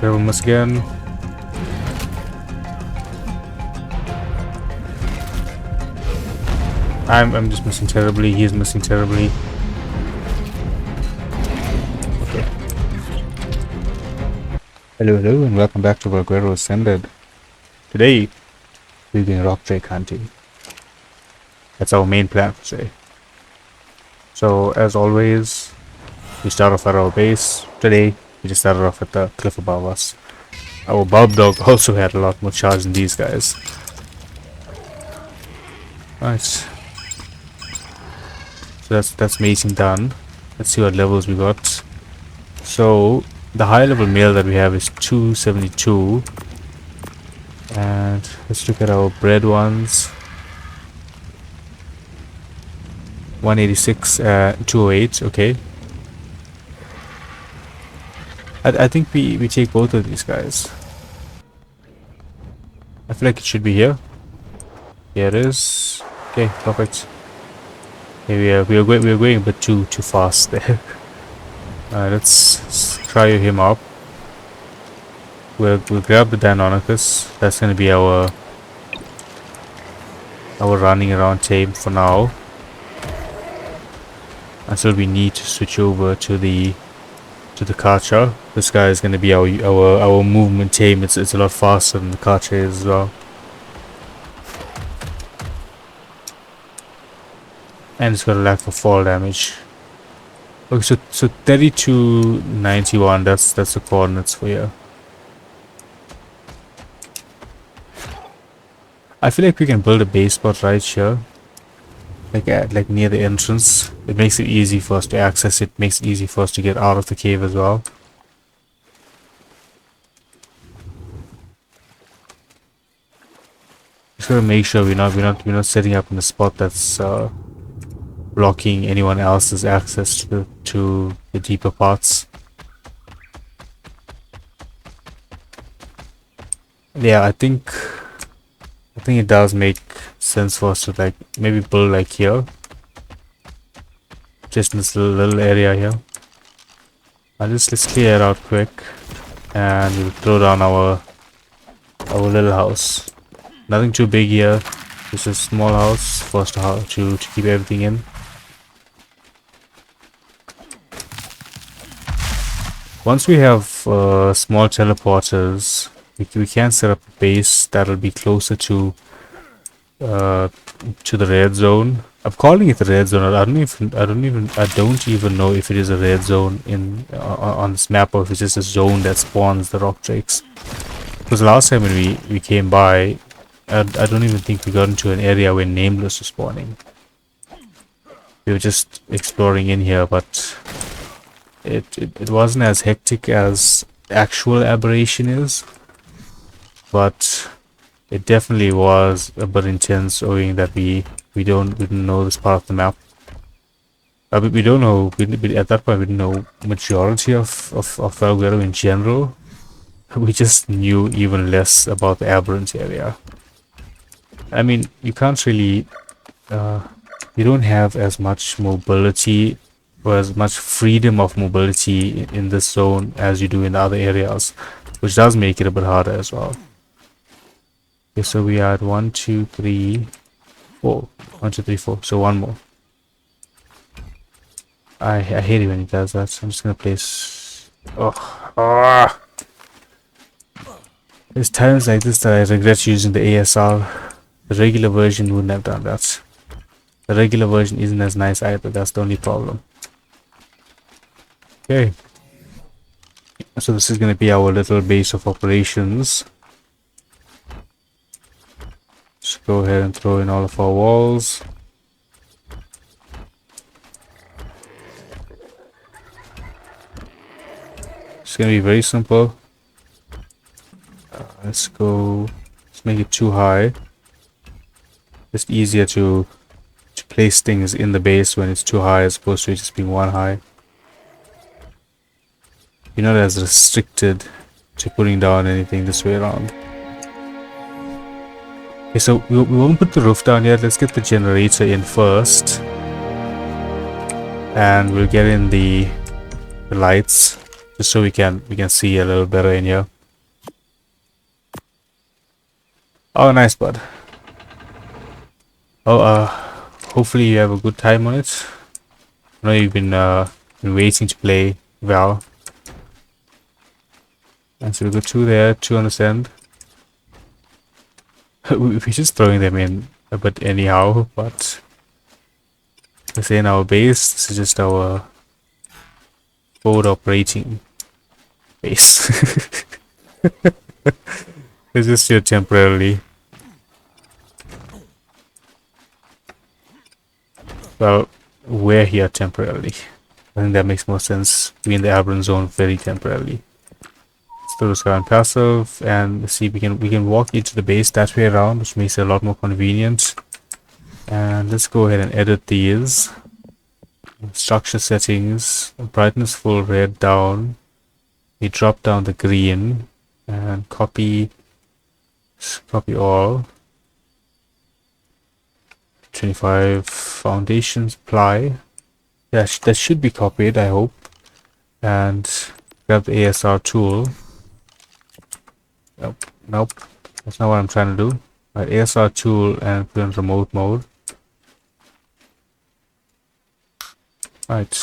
Terrible miss again. I'm just missing terribly. He's missing terribly. Okay. Hello, and welcome back to Valguero Ascended. Today, we're doing rock drake hunting. That's our main plan for today. So, as always, we start off at our base. Today, we just started off at the cliff above us. Our Bob Dog also had a lot more charge than these guys. Nice. So that's amazing done. Let's see what levels we got. So the high level male that we have is 272. And let's look at our bred ones. 186, 208, okay. I think we take both of these guys. I feel like it should be here. Here it is. Okay, perfect. Okay, we are going a bit too fast there. Let's try him up. We'll grab the Deinonychus. That's gonna be our running around tame for now. Until we need to switch over to the Karcher. This guy is gonna be our movement tame. It's a lot faster than the Karcher is as well. And it's got a lack of fall damage. Okay, so 3291. That's the coordinates for here. I feel like we can build a base spot right here, like near the entrance. It makes it easy for us to access it. Makes it easy for us to get out of the cave as well. Just gotta make sure we're not setting up in a spot that's blocking anyone else's access to the deeper parts. Yeah, I think it does make sense for us to like maybe build like here, just in this little area here. Let's clear it out quick, and we'll throw down our little house. Nothing too big here, just a small house for us to keep everything in. Once we have small teleporters, we can set up a base that'll be closer to the red zone. I'm calling it the red zone. I don't even know if it is a red zone on this map, or if it's just a zone that spawns the rock drakes. Because last time when we came by, I don't even think we got into an area where Nameless was spawning. We were just exploring in here, but it wasn't as hectic as actual Aberration is, but it definitely was a bit intense, owing that we didn't know this part of the map. We don't know. At that point we didn't know majority of Valguero in general. We just knew even less about the Aberrant area. I mean, you can't really. You don't have as much mobility or as much freedom of mobility in this zone as you do in the other areas, which does make it a bit harder as well. Okay, so we are at 1, 2, 3, 4. 1, 2, 3, 4. So one more. I hate it when he does that. So I'm just gonna place. There's times like this that I regret using the ASR. The regular version wouldn't have done that. The regular version isn't as nice either. That's the only problem. Okay, so this is going to be our little base of operations. Just go ahead and throw in all of our walls. It's going to be very simple. Let's make it too high. Just easier to place things in the base when it's too high, as opposed to it just being one high. You're not as restricted to putting down anything this way around. Okay, so we won't put the roof down yet. Let's get the generator in first, and we'll get in the lights just so we can see a little better in here. Oh, nice, bud. Oh, hopefully you have a good time on it. I know you've been waiting to play Val. And so we got two there, two on this end. We're just throwing them in a bit anyhow, but this ain't our base. This is just our forward operating base. It's just here temporarily. Well, we're here temporarily. I think that makes more sense. We're in the Aberrant Zone very temporarily. Still just go on passive and see we can walk into the base that way around, which makes it a lot more convenient. And let's go ahead and edit these. Structure settings, brightness full red down. We drop down the green and copy all. 25 foundations apply. Yeah, that should be copied, I hope. And grab the ASR tool. Nope, that's not what I'm trying to do. Right, ASR tool and put in remote mode. Right.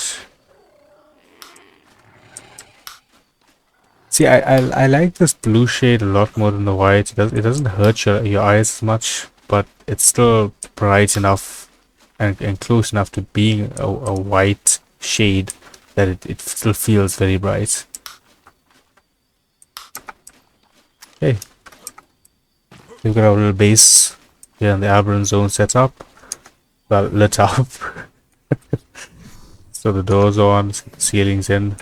See, I like this blue shade a lot more than the white. It doesn't hurt your eyes as much, but it's still bright enough and close enough to being a white shade that it still feels very bright. Okay. We've got our little base here in the Aberrant Zone set up. Well, lit up. So the doors on, the ceilings in.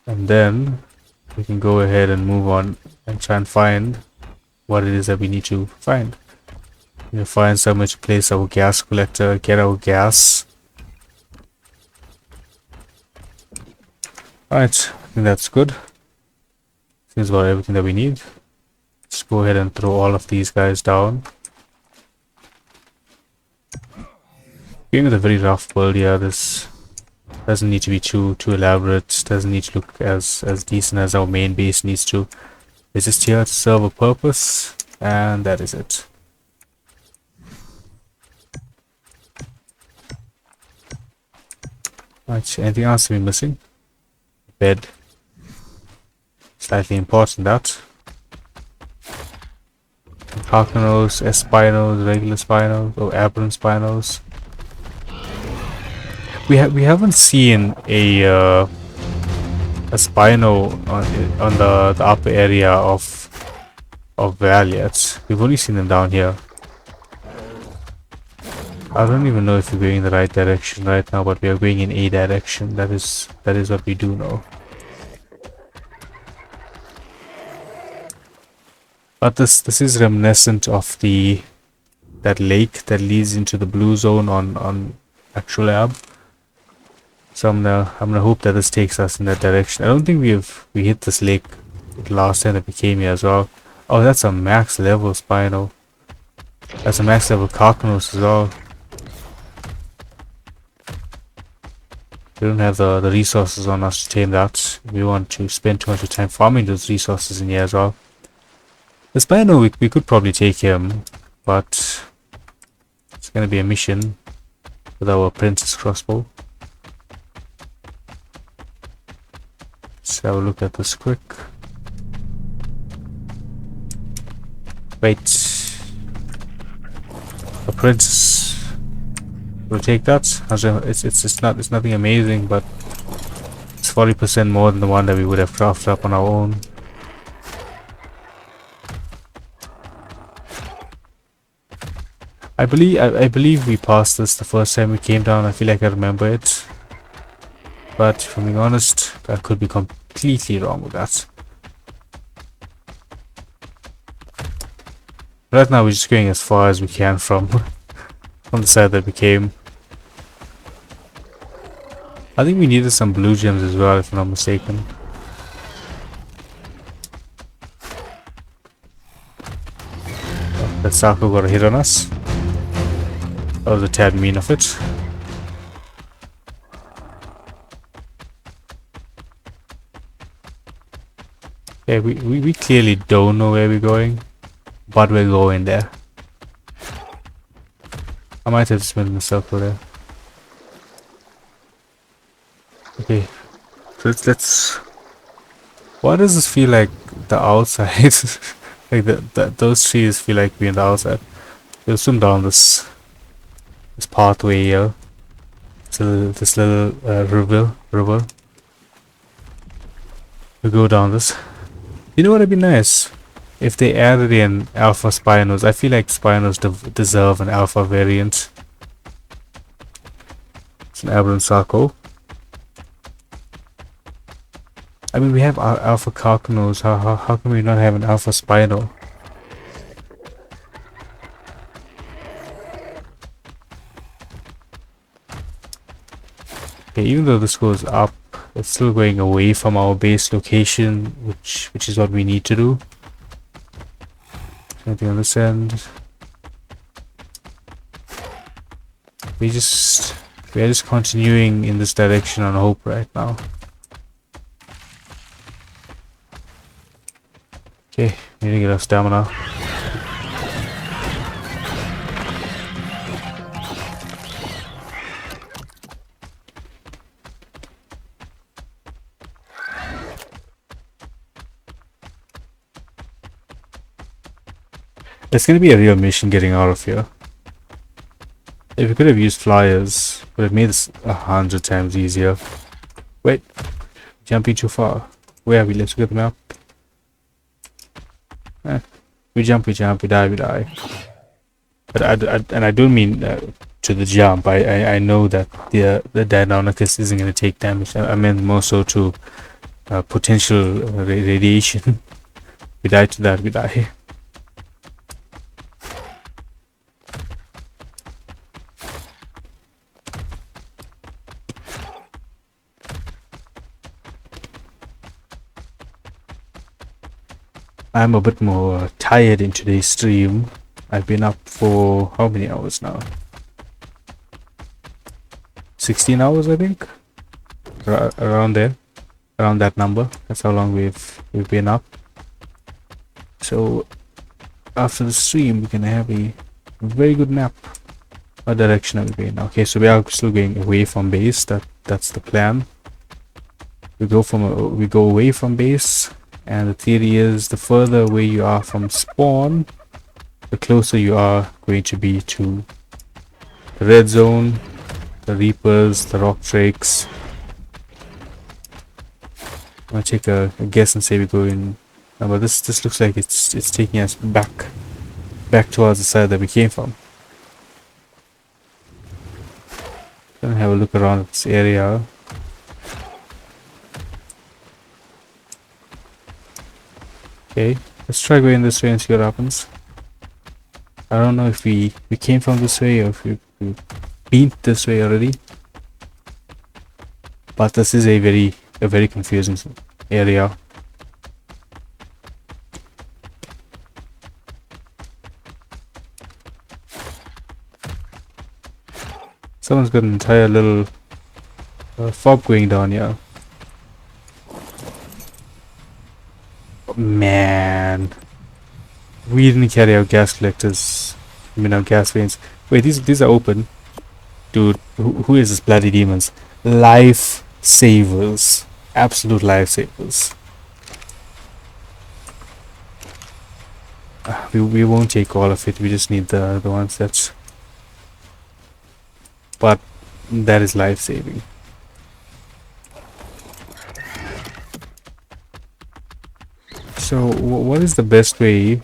And then we can go ahead and move on and try and find what it is that we need to find. We need to find somewhere to place our gas collector, get our gas. Alright, I think that's good. Seems about everything that we need. Let's go ahead and throw all of these guys down. Being with a very rough build here, this doesn't need to be too elaborate, doesn't need to look as decent as our main base needs to. It's just here to serve a purpose, and that is it. Right, anything else we're missing? Bed. Slightly important that. Carcanos, S-spinos, regular spinos, or aberrant spinos. We haven't seen a spino on the upper area of Val yet. We've only seen them down here. I don't even know if we're going in the right direction right now, but we are going in a direction. That is what we do know. But this is reminiscent of that lake that leads into the blue zone on actual Ab. So I'm gonna hope that this takes us in that direction. I don't think we hit this lake the last time that we came here as well. Oh, that's a max level Spino. That's a max level Carcanos as well. We don't have the resources on us to tame that. We want to spend too much time farming those resources in here as well. The Spino, we could probably take him, but it's gonna be a mission with our Princess Crossbow. Let's have a look at this quick. Wait. A princess. We'll take that. It's nothing amazing, but it's 40% more than the one that we would have crafted up on our own. I believe we passed this the first time we came down. I feel like I remember it. But if I'm being honest, I could be completely wrong with that. Right now we're just going as far as we can from the side that we came. I think we needed some blue gems as well, if I'm not mistaken. Oh, that Sako got a hit on us. That was a tad mean of it. Yeah, we clearly don't know where we're going. but we're going there. I might have just made a circle there. Okay, so let's. Why does this feel like the outside? Like those trees feel like being the outside. We'll swim down this pathway here. So this little river. We go down this. You know what would be nice? If they added in alpha Spinos. I feel like Spinos deserve an alpha variant. It's an Aberrant Zone. I mean, we have our alpha Carcanos. How can we not have an alpha Spino? Okay, even though this goes up, it's still going away from our base location, which is what we need to do. Anything on this end? We are just continuing in this direction on hope right now. Okay, we need to get our stamina. It's gonna be a real mission getting out of here. If we could have used flyers, would have made this 100 times easier. Wait, jumping too far. Where are we? Let's look at the map. We jump, we die, we die. But I don't mean to the jump. I know that the Deinonychus isn't going to take damage. I meant more so to potential radiation. We die to that, we die. I'm a bit more tired in today's stream. I've been up for how many hours now? 16 hours, I think. Around there, around that number. That's how long we've been up. So after the stream, we can have a very good nap. What direction are we going? Okay, so we are still going away from base. That's the plan. We go away from base. And the theory is the further away you are from spawn, the closer you are going to be to the red zone, the reapers, the rock drakes. I'm gonna take a guess and say we go in. No, but this looks like it's taking us back towards the side that we came from. Gonna have a look around this area. Okay, let's try going this way and see what happens. I don't know if we came from this way or if we been this way already. But this is a very confusing area. Someone's got an entire little fob going down here. Man, we didn't carry our gas collectors. I mean, our gas veins. Wait, these are open. Dude, who is this bloody demons? Life savers, absolute life savers. We won't take all of it. We just need the ones that's. But that is life saving. So what is the best way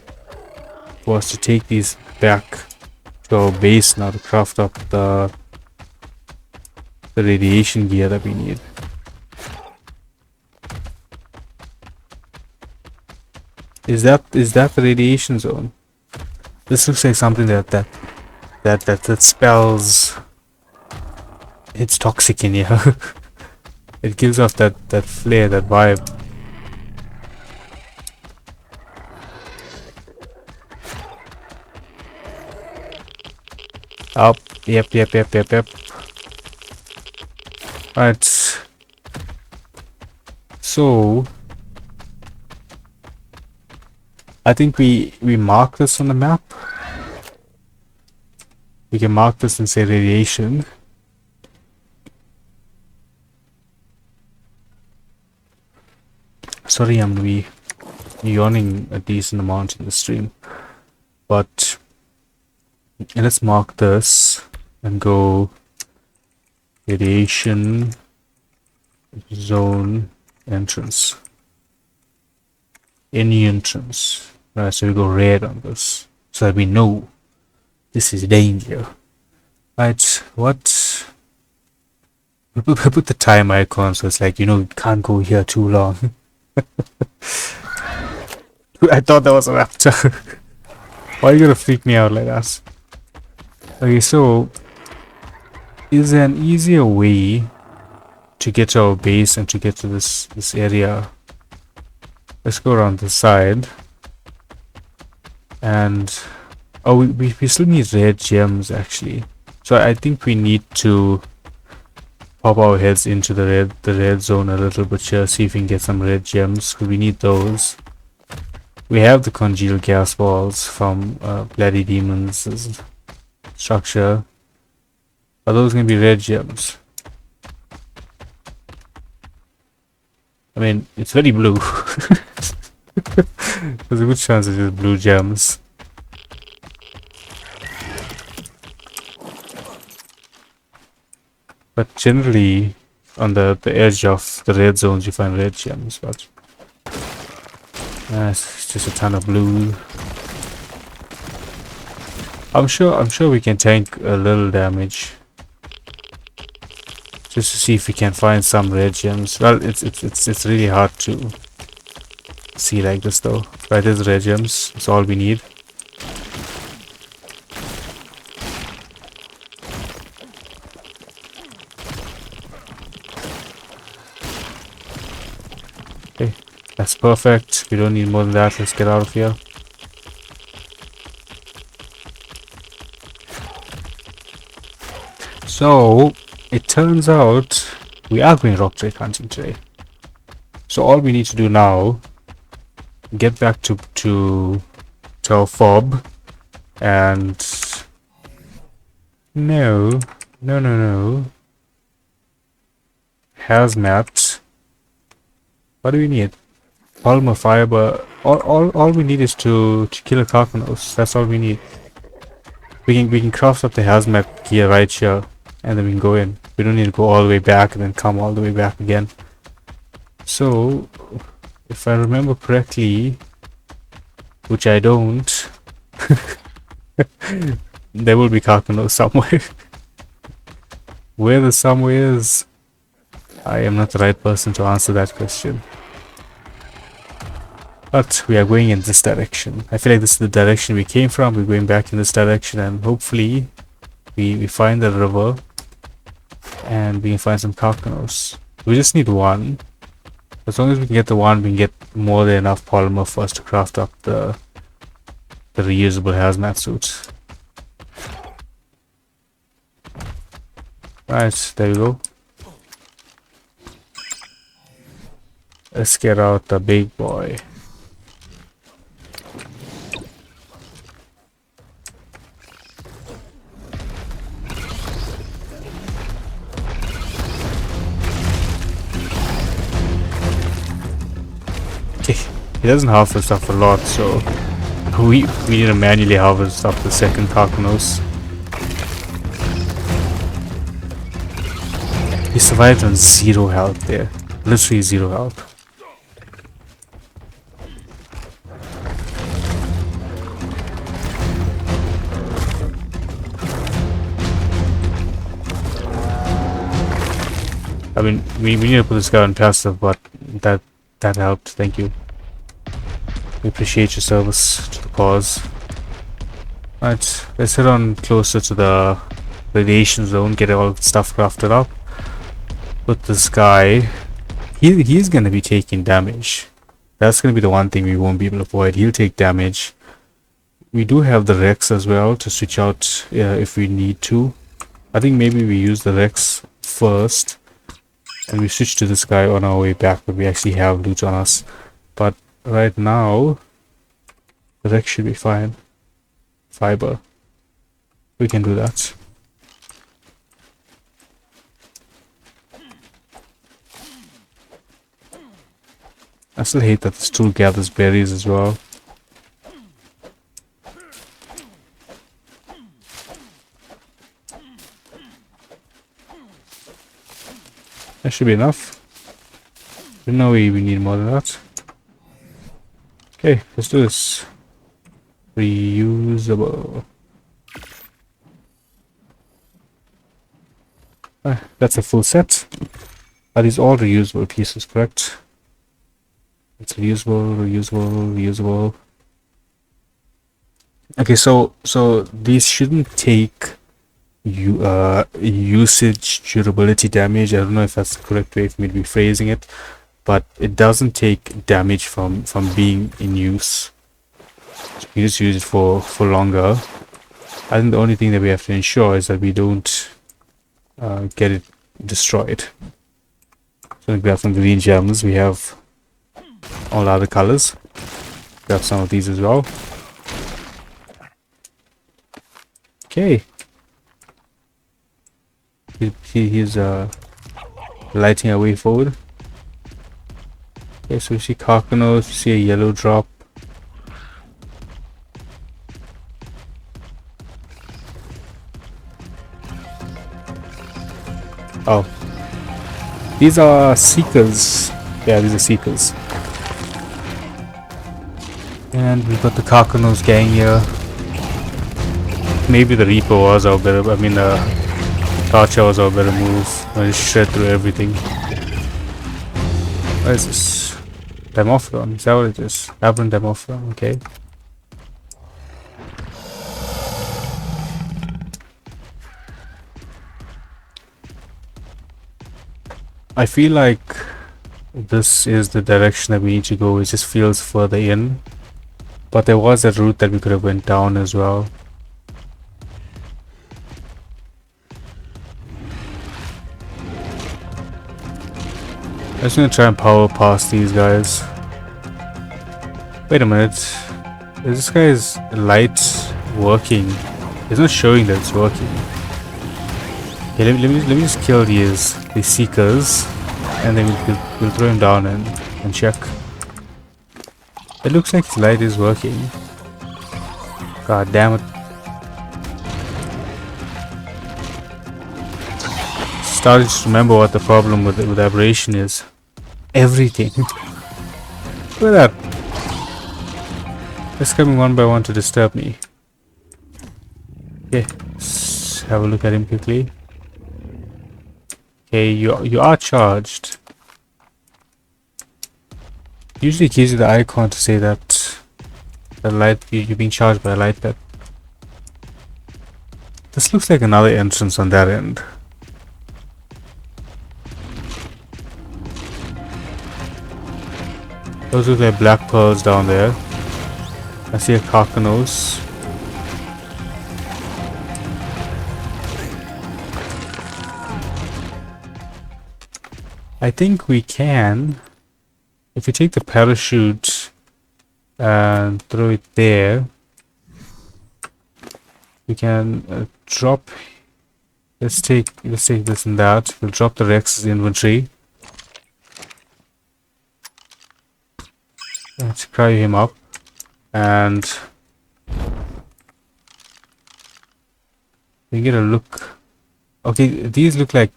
for us to take these back to our base now to craft up the radiation gear that we need? Is that the radiation zone? This looks like something that spells it's toxic in here. It gives off that flare, that vibe. Up. Yep. Right. So I think we mark this on the map. We can mark this and say radiation. Sorry, I'm gonna be yawning a decent amount in the stream, but let's mark this and go radiation zone entrance. Any entrance. Right, so we go red on this so that we know this is danger. Right, what? We put the time icon so it's like, you know, you can't go here too long. I thought that was a raptor. Why are you gonna freak me out like that? Okay, so is there an easier way to get to our base and to get to this area? Let's go around the side. And oh, we still need red gems actually. So I think we need to pop our heads into the red zone a little bit here, see if we can get some red gems, because we need those. We have the congealed gas balls from Bloody Demons' structure. Are those gonna be red gems? I mean, it's very blue. There's a good chance it's just blue gems. But generally, on the edge of the red zones, you find red gems. But it's just a ton of blue. I'm sure we can tank a little damage, just to see if we can find some red gems. Well, it's really hard to see like this though. Right, there's red gems. That's all we need. Okay, that's perfect. We don't need more than that. Let's get out of here. So it turns out we are going rock drake hunting today. So all we need to do now, get back to our fob, and no hazmat. What do we need? Polymer fiber. All we need is to kill a carcanos. That's all we need. We can craft up the hazmat gear right here, and then we can go in. We don't need to go all the way back and then come all the way back again. So, if I remember correctly, which I don't, there will be carcanos somewhere. Where the somewhere is, I am not the right person to answer that question. But we are going in this direction. I feel like this is the direction we came from. We're going back in this direction, and hopefully we find the river and we can find some carcanos. We just need one. As long as we can get the one, we can get more than enough polymer for us to craft up the reusable hazmat suit. Right, there we go. Let's get out the big boy. Okay, he doesn't harvest stuff a lot, so we need to manually harvest up the second carcanos. He survived on 0 health there, literally 0 health. I mean, we need to put this guy on passive, but that helped. Thank you. We appreciate your service to the cause. Right, let's head on closer to the radiation zone, get all the stuff crafted up. Put this guy. He's gonna be taking damage. That's gonna be the one thing we won't be able to avoid. He'll take damage. We do have the Rex as well to switch out if we need to. I think maybe we use the Rex first, and we switch to this guy on our way back when we actually have loot on us. But right now, The wreck should be fine. Fiber. We can do that. I still hate that this tool gathers berries as well. That should be enough. There's no way we need more than that. Okay, let's do this. Reusable. That's a full set. Are these all reusable pieces, correct? It's reusable, reusable, reusable. Okay, so these shouldn't take usage durability damage. I don't know if that's the correct way for me to be phrasing it, but it doesn't take damage from being in use. So you just use it for longer. I think the only thing that we have to ensure is that we don't get it destroyed. So grab some green gems. We have all other colors. Grab some of these as well. Okay. He's lighting our way forward. Okay, so we see carcanos, we see a yellow drop. Oh. These are seekers. Yeah, these are seekers. And we've got the carcanos gang here. Maybe the Reaper was our better, I mean Torture was our better move. I just shred through everything. What is this? Demophodon, is that what it is? Aberrant Demophodon, okay. I feel like this is the direction that we need to go. It just feels further in. But there was a route that we could have went down as well. I'm just gonna try and power past these guys. Wait a minute. Is this guy's light working? It's not showing that it's working. Okay, let me just kill these seekers, and then we'll throw him down and check. It looks like his light is working. God damn it. Starting to remember what the problem with aberration is. Everything. Look at that. It's coming one by one to disturb me. Okay, let's have a look at him quickly. Okay, you are charged. Usually it gives you the icon to say that the light you're being charged by a light pet. This looks like another entrance on that end. Those look like black pearls down there. I see a carcanos. I think we can, if we take the parachute and throw it there, we can drop. Let's take this and that. We'll drop the Rex's inventory. Let's cryo him up, and we get a look. Okay, these look like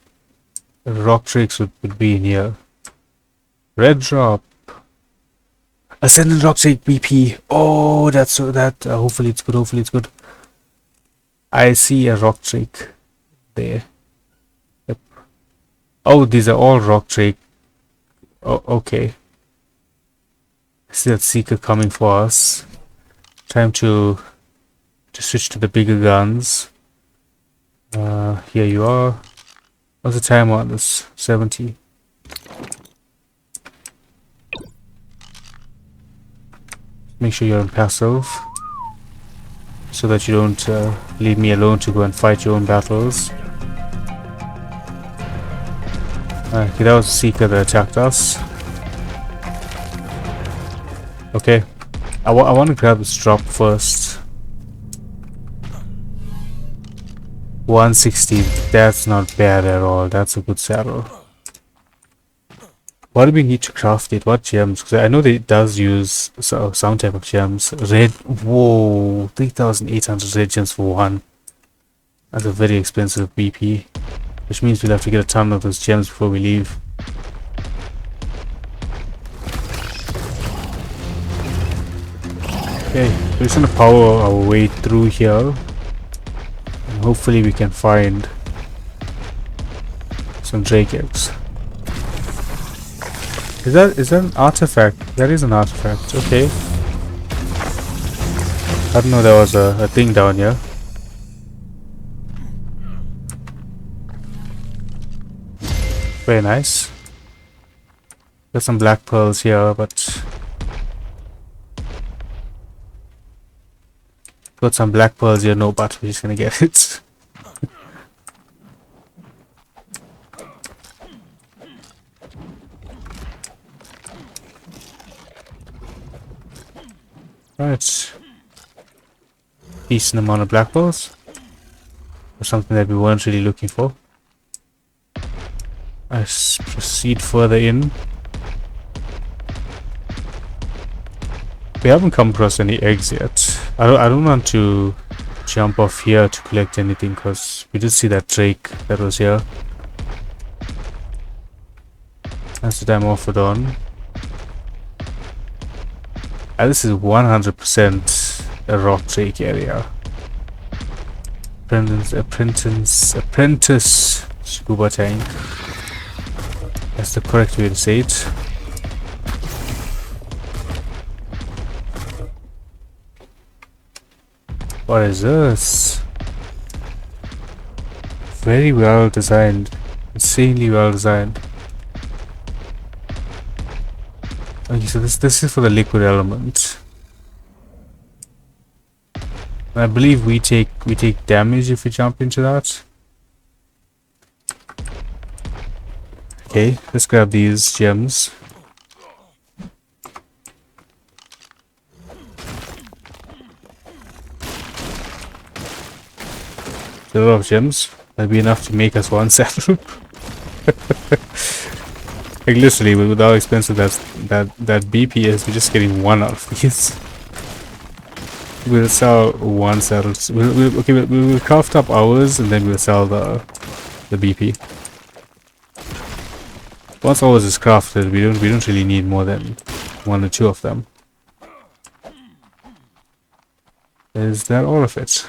rock drakes would be in here. Red drop. Ascendant rock drake BP. Oh, that's so that. Hopefully it's good. Hopefully it's good. I see a rock drake there. Yep. Oh, these are all rock drake. Oh, okay. I see that seeker coming for us. Time to switch to the bigger guns. Here you are. What's the time on this? 70. Make sure you're on passive, so that you don't leave me alone to go and fight your own battles. Okay, that was a seeker that attacked us. Okay, I want to grab this drop first. 160. That's not bad at all. That's a good saddle. What do we need to craft it? What gems? Because I know that it does use some type of gems. Red. Whoa. 3,800 red gems for one. That's a very expensive BP. Which means we'll have to get a ton of those gems before we leave. Okay, we're just gonna power our way through here. And hopefully we can find some Drake eggs. Is that an artifact? That is an artifact, okay. I didn't know there was a thing down here. Very nice. Got some black pearls here, but got some black pearls here, no, but we're just gonna get it. Right. Decent amount of black pearls. Or something that we weren't really looking for. Let's proceed further in. We haven't come across any eggs yet. I don't want to jump off here to collect anything because we did see that drake that was here. That's the time offered on. And this is 100% a rock drake area. Apprentice scuba tank. That's the correct way to say it. What is this? Very well designed. Insanely well designed. Okay, so this is for the liquid element. And I believe we take damage if we jump into that. Okay, let's grab these gems. A lot of gems. That'll be enough to make us one saddle. Like literally, with how expensive that BP is, we're just getting one out of these. We'll sell one saddle. We'll craft up ours and then we'll sell the BP. Once ours is crafted, we don't really need more than one or two of them. Is that all of it?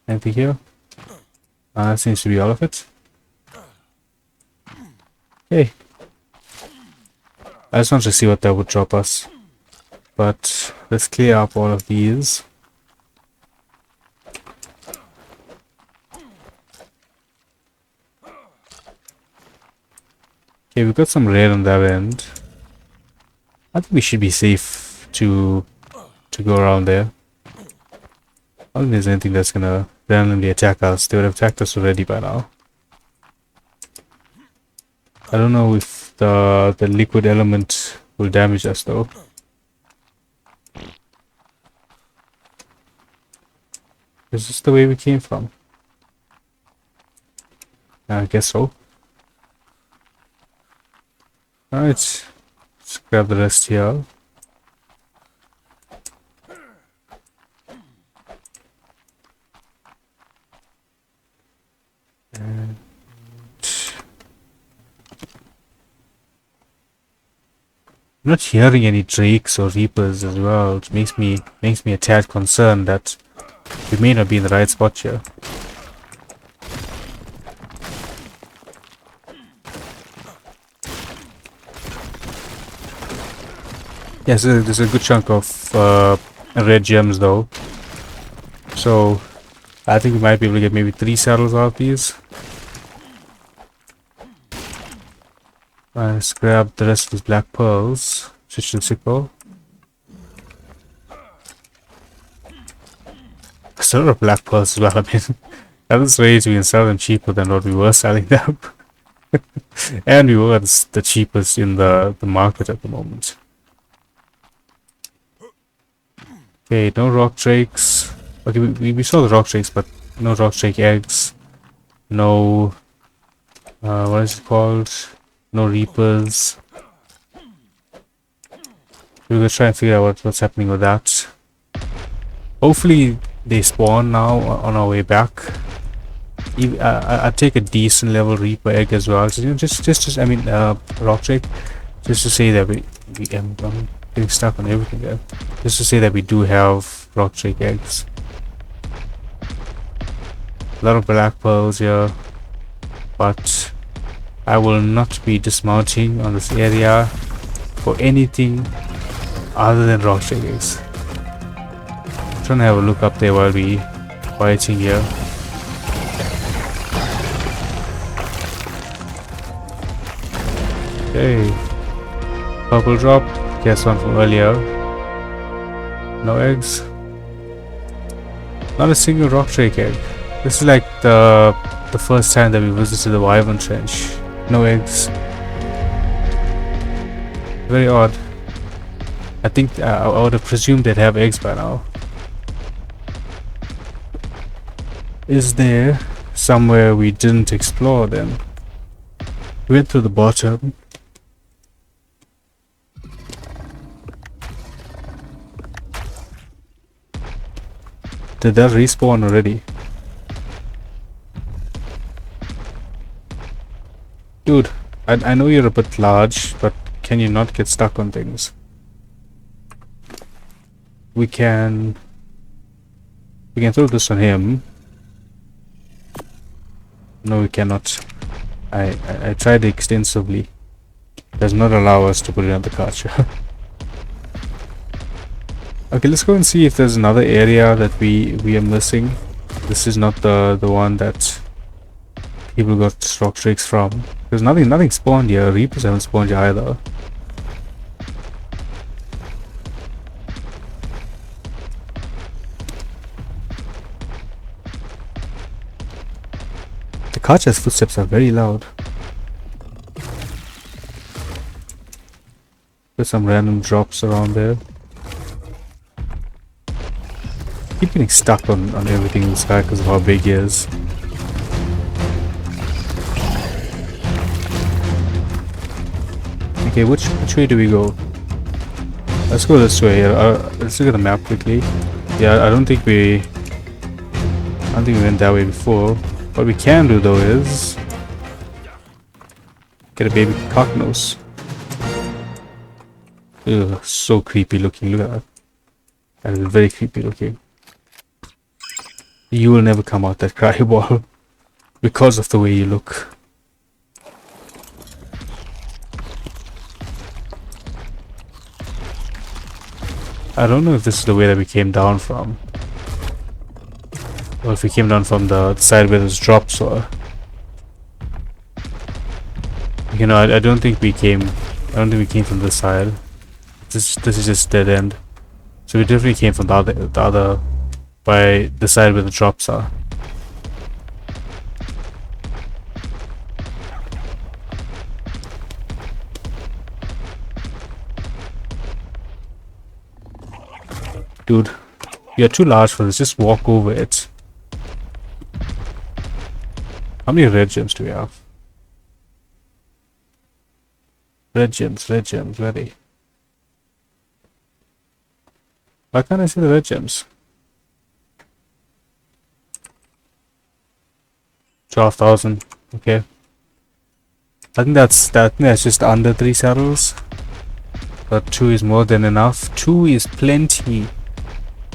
Anything here? That seems to be all of it. Okay. I just want to see what that would drop us. But let's clear up all of these. Okay, we've got some red on that end. I think we should be safe to go around there. I don't think there's anything that's gonna randomly attack us. They would have attacked us already by now. I don't know if the liquid element will damage us though. Is this the way we came from? I guess so. Alright, let's grab the rest here. And I'm not hearing any drakes or reapers as well. It makes me a tad concerned that we may not be in the right spot here. Yes, there's a good chunk of red gems though. So I think we might be able to get maybe 3 saddles out of these. Let's grab the rest of these black pearls. Switch to the sickle. Sort of black pearls as well. I mean, that is way to sell them cheaper than what we were selling them. And we were the cheapest in the market at the moment. Okay, no rock drakes. Okay, we saw the rock drakes, but no rock drake eggs. No, what is it called? No reapers. We're gonna try and figure out what's happening with that. Hopefully they spawn now on our way back. I'd take a decent level reaper egg as well. So, you know, just I mean, rock drake, just to say that I'm getting stuck on everything there. Just to say that we do have rock drake eggs. A lot of black pearls here, but I will not be dismounting on this area for anything other than rock drake eggs. I'm trying to have a look up there while we fighting here. Okay, purple drop. Guess one from earlier. No eggs. Not a single rock drake egg. This is like the first time that we visited the Wyvern Trench. No eggs. Very odd. I think I would have presumed they'd have eggs by now. Is there somewhere we didn't explore then? We went through the bottom. Did that respawn already? Dude, I know you're a bit large, but can you not get stuck on things? We can throw this on him. No, we cannot. I tried extensively. It does not allow us to put it on the cart. Okay, let's go and see if there's another area that we are missing. This is not the one that people got rock drakes from. There's nothing spawned here. Reapers haven't spawned here either. The Karcha's footsteps are very loud. There's some random drops around there. Keep getting stuck on everything in the sky because of how big he is. Okay, which way do we go? Let's go this way. Let's look at the map quickly. Yeah, I don't think we went that way before. What we can do though is get a baby cocknose. Ugh, so creepy looking. Look at that. That is very creepy looking. You will never come out that cry ball because of the way you look. I don't know if this is the way that we came down from, or if we came down from the side where those drops were. You know, I don't think we came. I don't think we came from this side. This is just dead end. So we definitely came from the other by the side where the drops are. Dude, you're too large for this. Just walk over it. How many red gems do we have? Red gems, ready. Why can't I see the red gems? 12,000. Okay. I think that's just under 3 saddles. But 2 is more than enough. 2 is plenty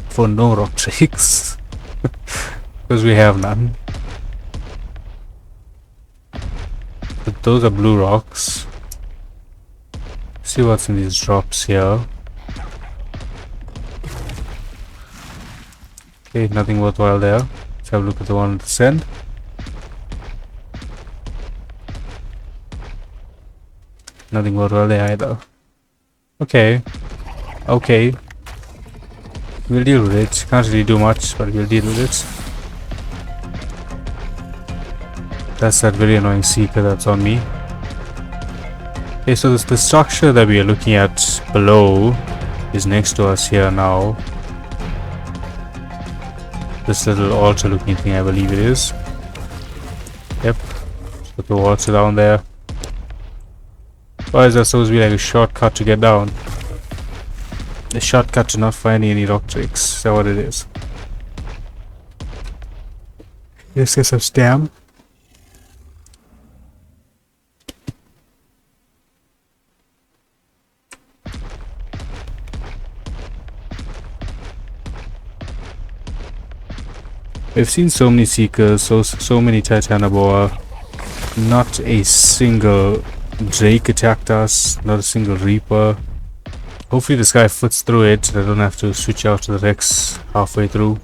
for no rock drakes. Because we have none. But those are blue rocks. See what's in these drops here. Okay, nothing worthwhile there. Let's have a look at the one on the send. Nothing worthwhile there either. Okay. Okay. We'll deal with it. Can't really do much, but we'll deal with it. That's that very annoying seeker that's on me. Okay, so the structure that we are looking at below is next to us here now. This little altar looking thing, I believe it is. Yep. Put the water down there. Why is that supposed to be like a shortcut to get down? A shortcut to not finding any rock tricks. Is that what it is? Let's get some stamp. We've seen so many seekers, so many Titanoboa. Not a single Drake attacked us, not a single Reaper. Hopefully this guy foots through it. I don't have to switch out to the Rex halfway through.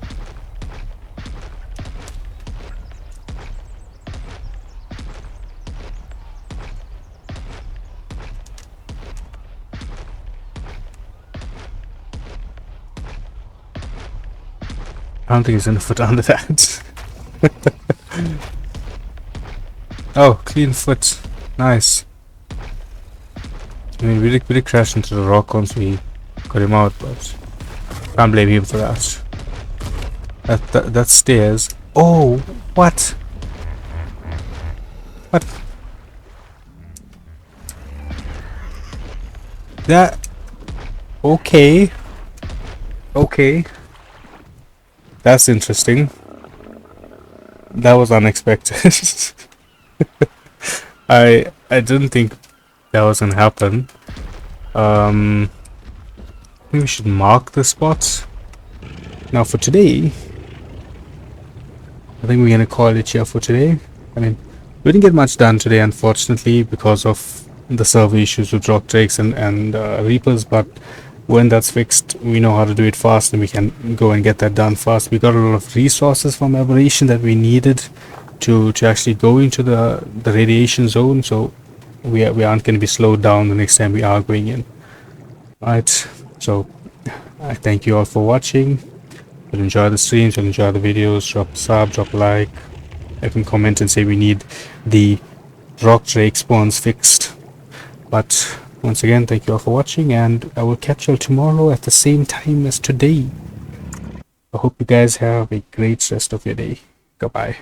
I don't think he's gonna foot under that. Oh, clean foot. Nice. I mean, we did crash into the rock once we got him out, but can't blame him for that. That stairs. Oh, what? What? That. Okay. Okay. That's interesting. That was unexpected. I didn't think that was gonna happen. I think we should mark the spots. Now for today, I think we're gonna call it here for today. I mean, we didn't get much done today, unfortunately, because of the server issues with rock drakes and reapers, but when that's fixed, we know how to do it fast and we can go and get that done fast. We got a lot of resources from Aberration that we needed to actually go into the radiation zone, so we aren't going to be slowed down the next time we are going in. Right, so I thank you all for watching. If you enjoy the streams, if you enjoy the videos, drop a sub, drop a like. You can comment and say we need the rock drake spawns fixed. But once again, thank you all for watching, and I will catch you all tomorrow at the same time as today. I hope you guys have a great rest of your day. Goodbye.